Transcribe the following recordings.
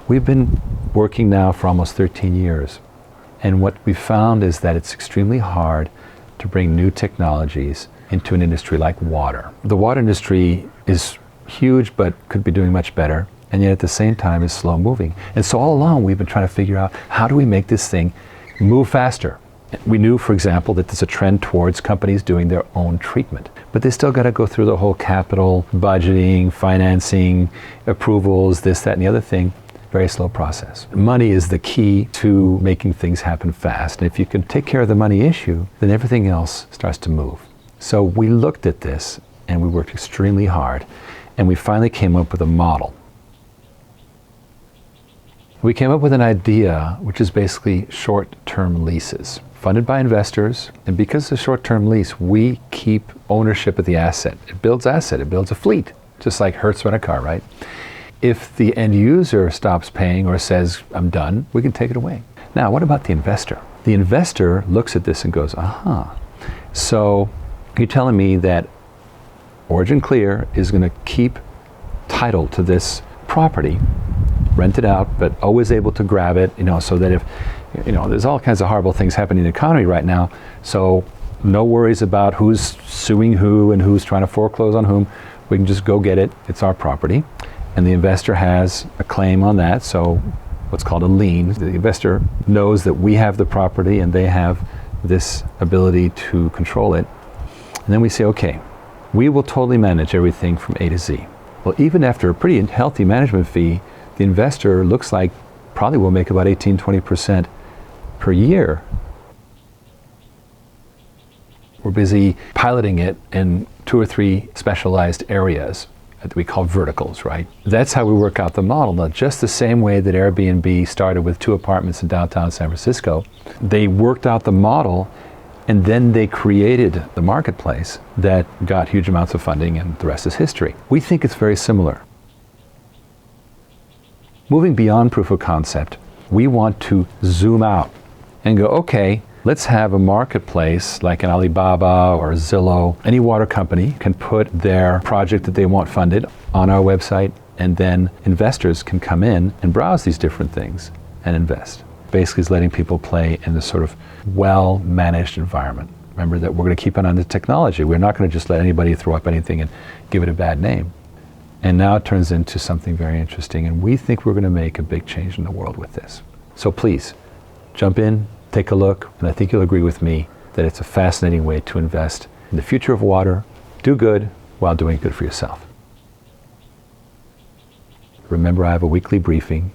We've been working now for almost 13 years. And what we found is that it's extremely hard to bring new technologies into an industry like water. The water industry is huge, but could be doing much better, and yet at the same time is slow moving. And so all along we've been trying to figure out, how do we make this thing move faster? We knew, for example, that there's a trend towards companies doing their own treatment, but they still got to go through the whole capital, budgeting, financing, approvals, this, that, and the other thing. Very slow process. Money is the key to making things happen fast. And if you can take care of the money issue, then everything else starts to move. So we looked at this and we worked extremely hard, and we finally came up with a model. We came up with an idea which is basically short-term leases, funded by investors, and because it's a short-term lease, we keep ownership of the asset. It builds asset, it builds a fleet, just like Hertz rent a car, right? If the end user stops paying or says, I'm done, we can take it away. Now, what about the investor? The investor looks at this and goes, aha. So you're telling me that OriginClear is going to keep title to this property, rent it out, but always able to grab it, so that if, there's all kinds of horrible things happening in the economy right now, so no worries about who's suing who and who's trying to foreclose on whom. We can just go get it. It's our property. And the investor has a claim on that, so what's called a lien. The investor knows that we have the property and they have this ability to control it. And then we say, okay, we will totally manage everything from A to Z. Well, even after a pretty healthy management fee, the investor looks like probably will make about 18-20% per year. We're busy piloting it in 2 or 3 specialized areas that we call verticals, right? That's how we work out the model. Now, just the same way that Airbnb started with 2 apartments in downtown San Francisco, they worked out the model and then they created the marketplace that got huge amounts of funding, and the rest is history. We think it's very similar. Moving beyond proof of concept, we want to zoom out and go, okay, let's have a marketplace like an Alibaba or Zillow. Any water company can put their project that they want funded on our website, and then investors can come in and browse these different things and invest. Basically, it's letting people play in this sort of well-managed environment. Remember that we're going to keep an eye on the technology. We're not going to just let anybody throw up anything and give it a bad name. And now it turns into something very interesting, and we think we're going to make a big change in the world with this. So please, jump in, take a look, and I think you'll agree with me that it's a fascinating way to invest in the future of water, do good while doing good for yourself. Remember, I have a weekly briefing.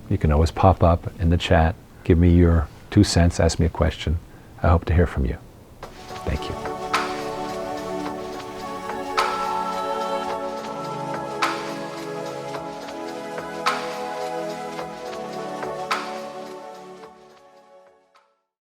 You can always pop up in the chat, give me your 2 cents, ask me a question. I hope to hear from you. Thank you.